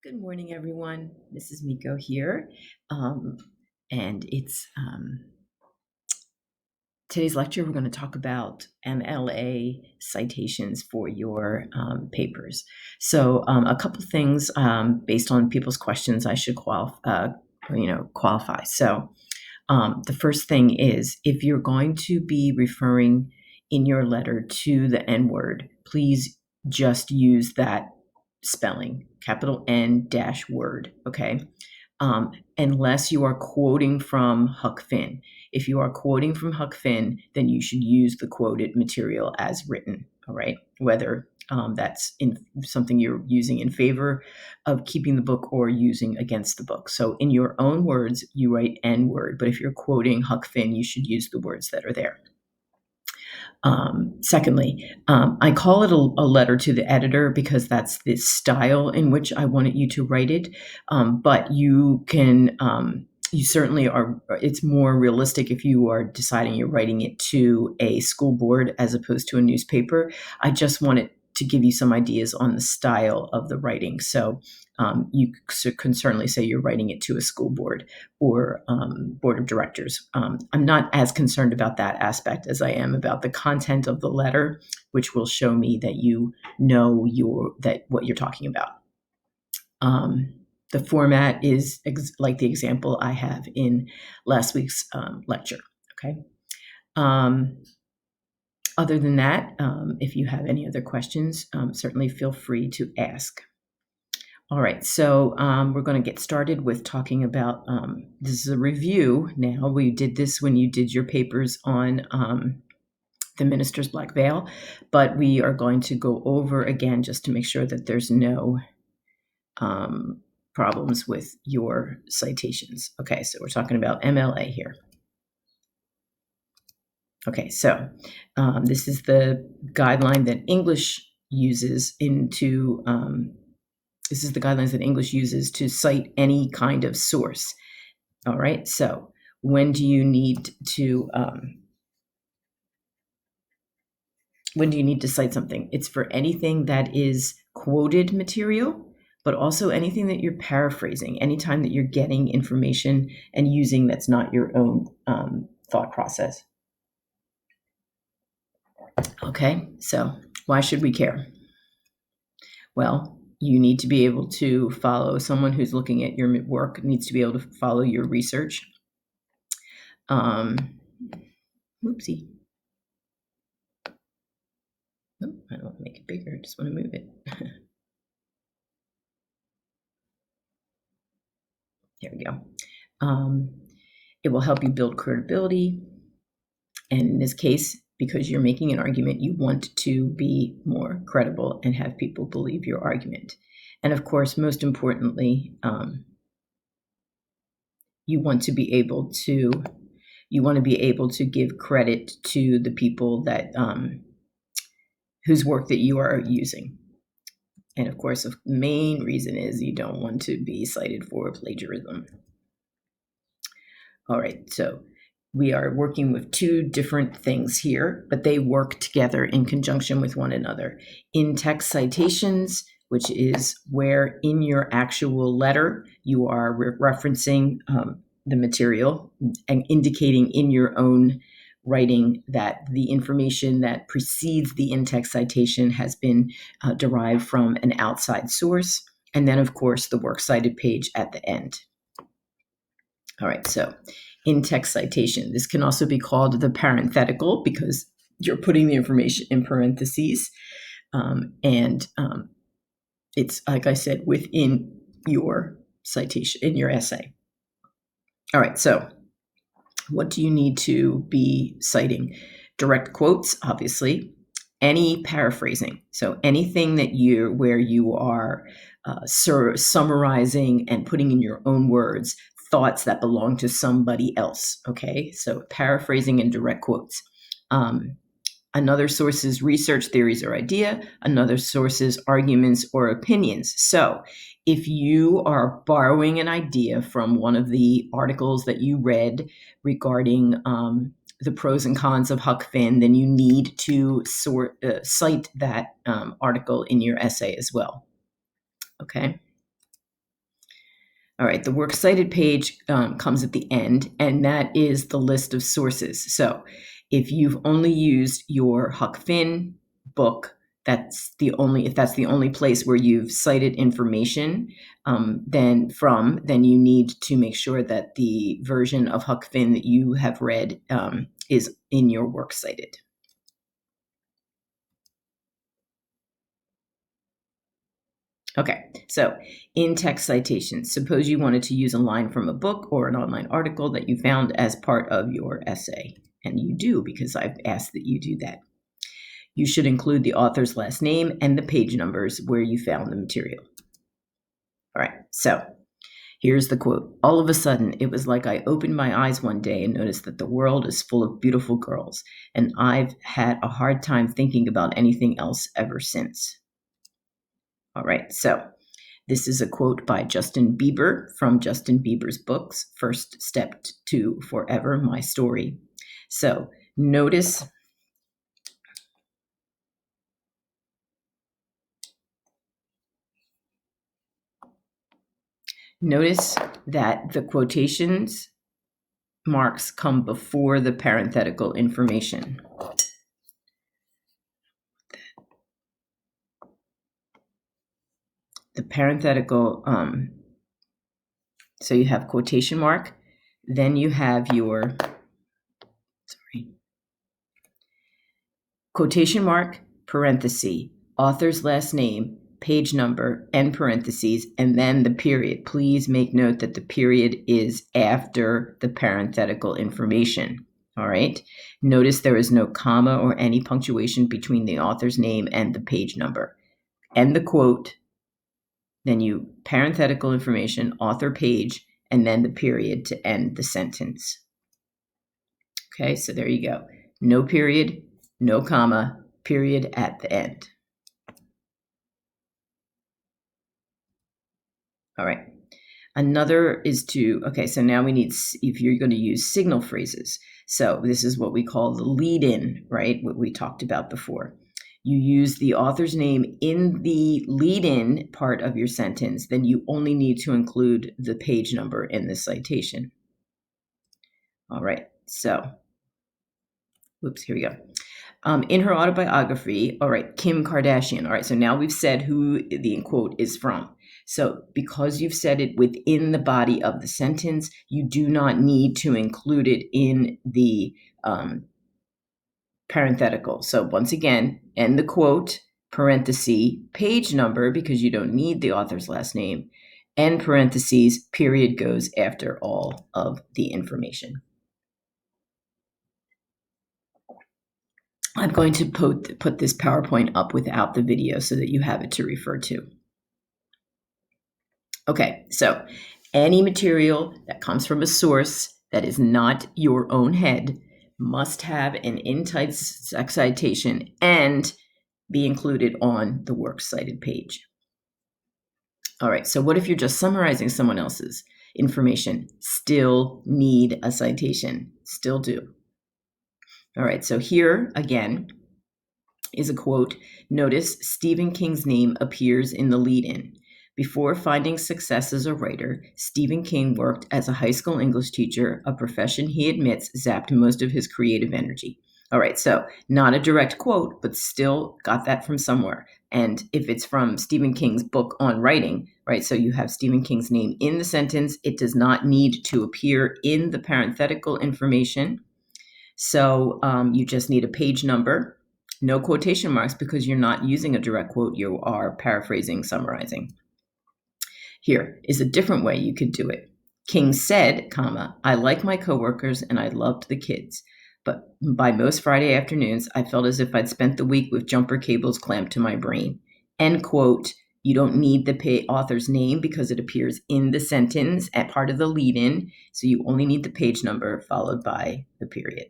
Good morning, everyone. This is Miko here. Um, and it's today's lecture. We're going to talk about MLA citations for your papers. So, a couple things based on people's questions I should qualify. So, the first thing is if you're going to be referring in your letter to the N word, please just use that spelling, capital N dash word, okay? Unless you are quoting from Huck Finn. If you are quoting from Huck Finn, then you should use the quoted material as written, all right? Whether that's in something you're using in favor of keeping the book or using against the book. So in your own words, you write N word, but if you're quoting Huck Finn, you should use the words that are there. Secondly, I call it a letter to the editor because that's the style in which I wanted you to write it. But you can, you certainly are, it's more realistic if you are deciding you're writing it to a school board as opposed to a newspaper. I just wanted to give you some ideas on the style of the writing. So you can certainly say you're writing it to a school board or board of directors. I'm not as concerned about that aspect as I am about the content of the letter, which will show me that you know what you're talking about. The format is like the example I have in last week's lecture. Okay. Other than that, if you have any other questions, certainly feel free to ask. All right, so we're going to get started with talking about, this is a review now. We did this when you did your papers on the minister's black veil, but we are going to go over again just to make sure that there's no problems with your citations. Okay, so we're talking about MLA here. Okay, so this is the guideline that English uses this is the guidelines that English uses to cite any kind of source. All right, so when do you need to cite something? It's for anything that is quoted material, but also anything that you're paraphrasing, anytime that you're getting information and using that's not your own thought process. Okay, so why should we care? Well, you need to be able to follow someone who's looking at your work, needs to be able to follow your research. Whoopsie. Nope, I don't want to make it bigger, I just want to move it. There we go. It will help you build credibility. And in this case, because you're making an argument, you want to be more credible and have people believe your argument. And of course, most importantly, you want to be able to give credit to the people that whose work that you are using. And of course, the main reason is you don't want to be cited for plagiarism. All right, so we are working with two different things here, but they work together in conjunction with one another. In-text citations, which is where in your actual letter you are referencing the material and indicating in your own writing that the information that precedes the in-text citation has been derived from an outside source. And then, of course, the works cited page at the end. All right, so in-text citation. This can also be called the parenthetical because you're putting the information in parentheses. It's, like I said, within your citation, in your essay. All right, so what do you need to be citing? Direct quotes, obviously. Any paraphrasing. So anything where you are summarizing and putting in your own words thoughts that belong to somebody else. Okay, so paraphrasing and direct quotes. Another source is research, theories, or idea. Another source is arguments or opinions. So if you are borrowing an idea from one of the articles that you read regarding the pros and cons of Huck Finn, then you need to cite that article in your essay as well. Okay. All right, the works cited page comes at the end, and that is the list of sources. So if you've only used your Huck Finn book, if that's the only place where you've cited information, then you need to make sure that the version of Huck Finn that you have read is in your works cited. Okay, so in-text citations. Suppose you wanted to use a line from a book or an online article that you found as part of your essay, and you do because I've asked that you do that. You should include the author's last name and the page numbers where you found the material. All right, so here's the quote. All of a sudden, it was like I opened my eyes one day and noticed that the world is full of beautiful girls, and I've had a hard time thinking about anything else ever since. All right, so this is a quote by Justin Bieber from Justin Bieber's books, First Step to Forever, My Story. So notice that the quotations marks come before the parenthetical information. The parenthetical, so you have quotation mark, then you have your, quotation mark, parenthesis, author's last name, page number, end parentheses, and then the period. Please make note that the period is after the parenthetical information. All right. Notice there is no comma or any punctuation between the author's name and the page number. End the quote, then you parenthetical information, author, page, and then the period to end the sentence. Okay, so there you go. No period, no comma, period at the end. All right. Another is so now we need, if you're going to use signal phrases. So this is what we call the lead-in, right? What we talked about before. You use the author's name in the lead-in part of your sentence, then you only need to include the page number in the citation. All right, so, here we go. In her autobiography, all right, Kim Kardashian. All right, so now we've said who the quote is from. So because you've said it within the body of the sentence, you do not need to include it in the parenthetical. So once again, end the quote, parenthesis, page number, because you don't need the author's last name, end parentheses, period goes after all of the information. I'm going to put this PowerPoint up without the video so that you have it to refer to. Okay, so any material that comes from a source that is not your own head must have an in-text citation and be included on the works cited page. All right, so what if you're just summarizing someone else's information? Still need a citation, still do. All right, so here again is a quote. Notice Stephen King's name appears in the lead-in. Before finding success as a writer, Stephen King worked as a high school English teacher, a profession he admits zapped most of his creative energy. All right, so not a direct quote, but still got that from somewhere. And if it's from Stephen King's book on writing, right, so you have Stephen King's name in the sentence, it does not need to appear in the parenthetical information. So you just need a page number, no quotation marks because you're not using a direct quote, you are paraphrasing, summarizing. Here is a different way you could do it. King said, comma, I like my coworkers and I loved the kids. But by most Friday afternoons, I felt as if I'd spent the week with jumper cables clamped to my brain. End quote. You don't need the author's name because it appears in the sentence at part of the lead-in. So you only need the page number followed by the period.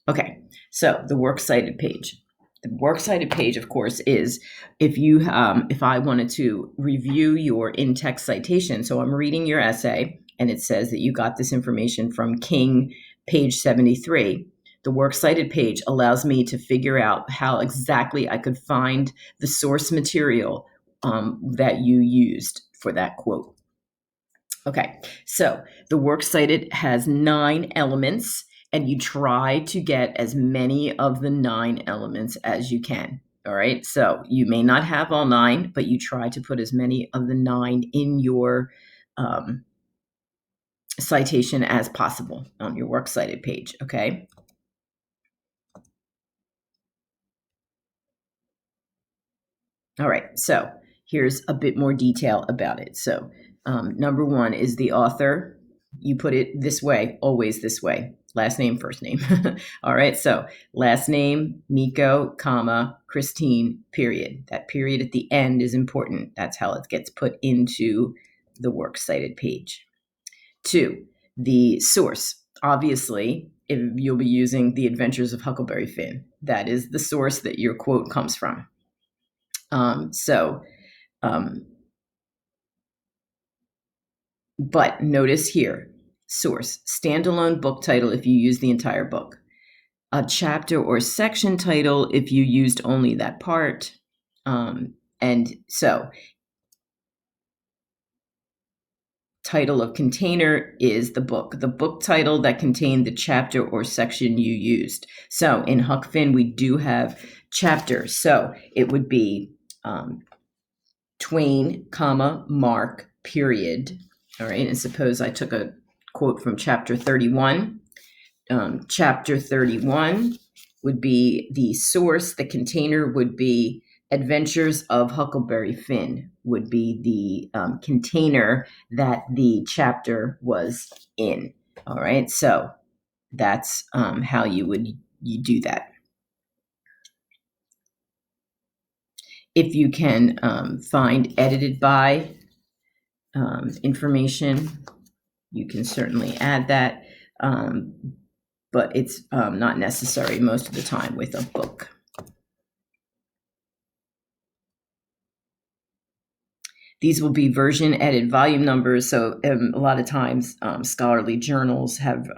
Okay, so the works cited page. The works cited page, of course, is if I wanted to review your in-text citation. So I'm reading your essay, and it says that you got this information from King, page 73. The works cited page allows me to figure out how exactly I could find the source material that you used for that quote. Okay, so the works cited has 9 elements, and you try to get as many of the 9 elements as you can. All right, so you may not have all 9, but you try to put as many of the 9 in your citation as possible on your works cited page. Okay. All right, so here's a bit more detail about it. So, number 1 is the author. You put it this way, always this way, last name, first name. All right, so last name, Miko, comma, Christine, period. That period at the end is important. That's how it gets put into the works cited page. 2, the source. Obviously, if you'll be using The Adventures of Huckleberry Finn, that is the source that your quote comes from. But notice here, source, standalone book title if you use the entire book, a chapter or section title if you used only that part. And so title of container is the book title that contained the chapter or section you used. So in Huck Finn, we do have chapters. So it would be Twain, comma, Mark, period. All right, and suppose I took a quote from chapter 31. Chapter 31 would be the source. The container would be Adventures of Huckleberry Finn, would be the container that the chapter was in. All right, so that's how you do that. If you can find edited by information, you can certainly add that, but it's not necessary most of the time with a book. These will be version, edit, volume numbers. So a lot of times scholarly journals have,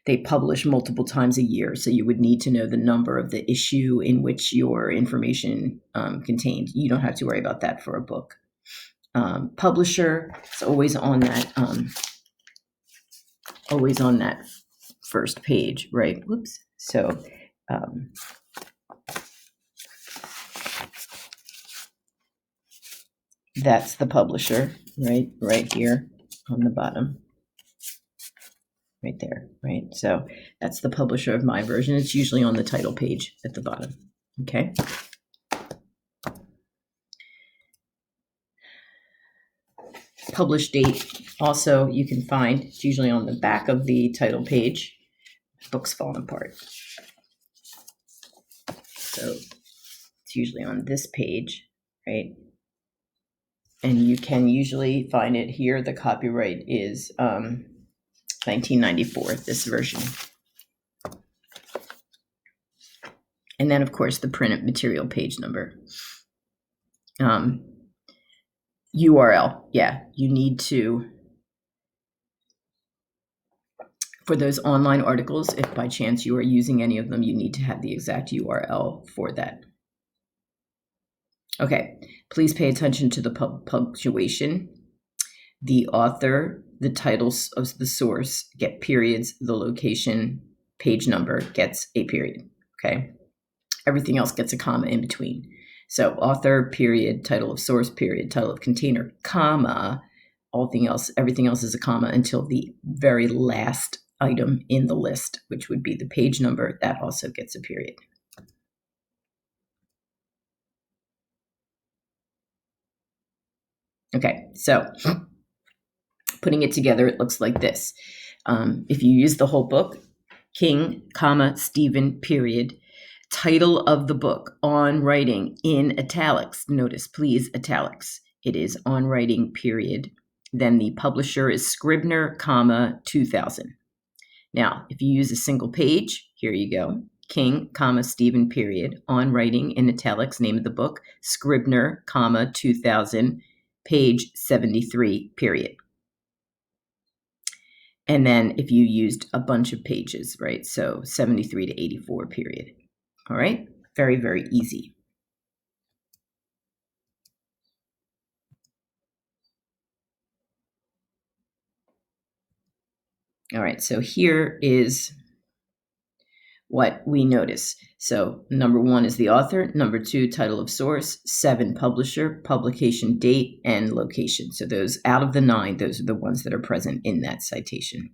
they publish multiple times a year. So you would need to know the number of the issue in which your information contained. You don't have to worry about that for a book. Publisher, it's always on that first page, right? Whoops. So that's the publisher, right here on the bottom, right there, right? So that's the publisher of my version. It's usually on the title page at the bottom, okay? Published date, also you can find, it's usually on the back of the title page. Books Falling Apart. So it's usually on this page, right? And you can usually find it here. The copyright is 1994, this version. And then, of course, the printed material page number. URL, yeah, you need to, for those online articles, if by chance you are using any of them, you need to have the exact URL for that. Okay, please pay attention to the punctuation. The author, the titles of the source get periods, the location, page number gets a period, okay? Everything else gets a comma in between. So author, period, title of source, period, title of container, comma, everything else is a comma until the very last item in the list, which would be the page number, that also gets a period. Okay, so putting it together, it looks like this. If you use the whole book, King, comma, Stephen, period, title of the book, On Writing, in italics. Notice, please, italics. It is On Writing, period. Then the publisher is Scribner, comma, 2000. Now, if you use a single page, here you go. King, comma, Stephen, period, On Writing, in italics, name of the book, Scribner, comma, 2000, page 73, period. And then if you used a bunch of pages, right? So 73 to 84, period. All right, very, very easy. All right, so here is what we notice. So number 1 is the author, number 2, title of source, 7, publisher, publication date, and location. So those out of the 9, those are the ones that are present in that citation.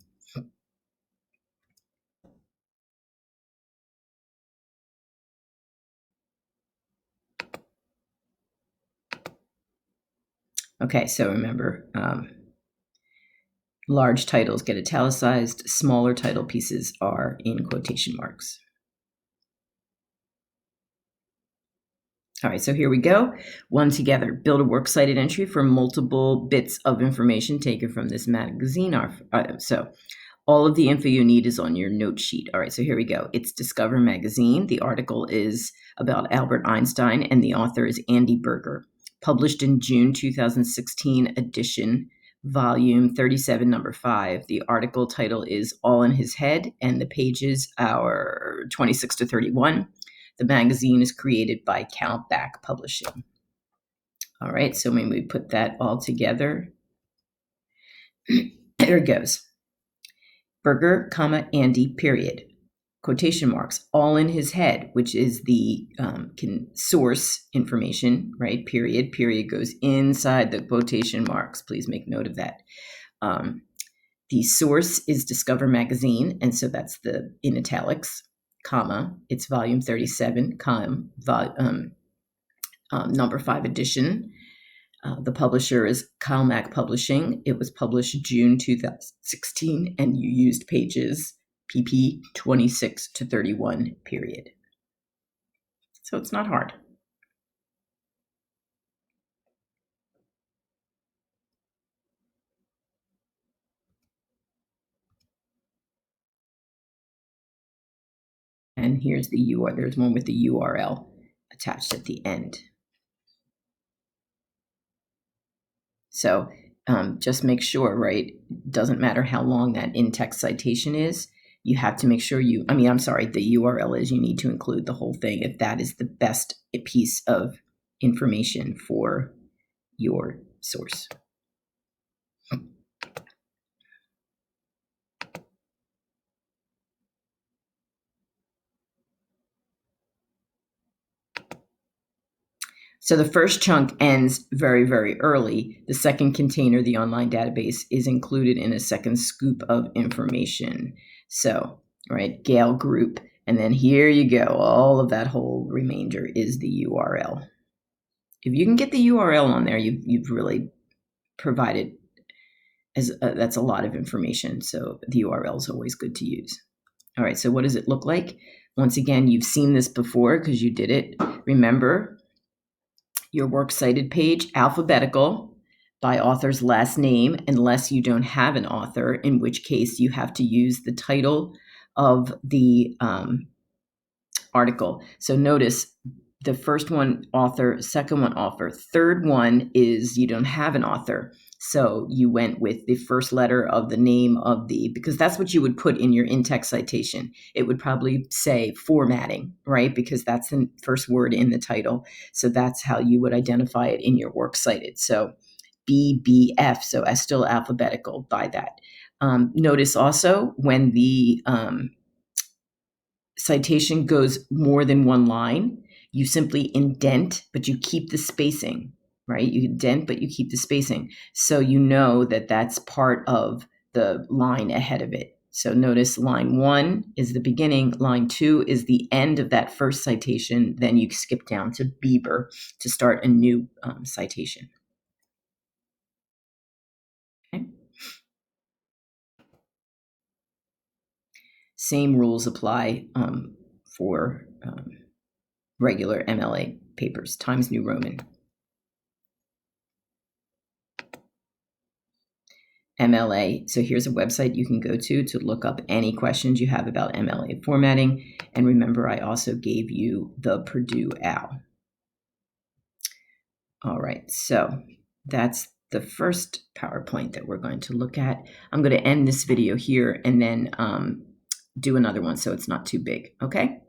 Okay, so remember, large titles get italicized, smaller title pieces are in quotation marks. All right, so here we go. One together. Build a works cited entry for multiple bits of information taken from this magazine. So all of the info you need is on your note sheet. All right, so here we go. It's Discover Magazine. The article is about Albert Einstein, and the author is Andy Berger. Published in June 2016 edition, volume 37, number 5. The article title is All in His Head, and the pages are 26 to 31. The magazine is created by Countback Publishing. All right, so when we put that all together, there it goes. Berger, comma, Andy, period. Quotation marks, all in his head, which is the source information, right? Period. Period goes inside the quotation marks. Please make note of that. The source is Discover Magazine, and so that's the in italics, comma, it's volume 37, number 5 edition. The publisher is Calmac Publishing. It was published June 2016, and you used pages pp 26 to 31, period. So it's not hard. And here's the URL. There's one with the URL attached at the end. So just make sure, right? Doesn't matter how long that in-text citation is. You have to make sure the URL is, you need to include the whole thing if that is the best piece of information for your source. So the first chunk ends very, very early. The second container, the online database, is included in a second scoop of information. So, right, Gale group. And then here you go. All of that whole remainder is the URL. If you can get the URL on there, you've really provided, that's a lot of information. So the URL is always good to use. All right, so what does it look like? Once again, you've seen this before because you did it. Remember, your works cited page, alphabetical by author's last name, unless you don't have an author, in which case you have to use the title of the article. So notice the first one, author, second one, author, third one is you don't have an author. So you went with the first letter of the name of because that's what you would put in your in-text citation. It would probably say formatting, right? Because that's the first word in the title. So that's how you would identify it in your works cited. So BBF, so as still alphabetical by that. Notice also when the citation goes more than one line, you simply indent, but you keep the spacing, right? You indent, but you keep the spacing. So you know that that's part of the line ahead of it. So notice line 1 is the beginning, line 2 is the end of that first citation. Then you skip down to Bieber to start a new citation. Okay. Same rules apply for regular MLA papers, Times New Roman. MLA. So here's a website you can go to look up any questions you have about MLA formatting. And remember, I also gave you the Purdue OWL. All right, so that's the first PowerPoint that we're going to look at. I'm going to end this video here and then do another one so it's not too big, okay?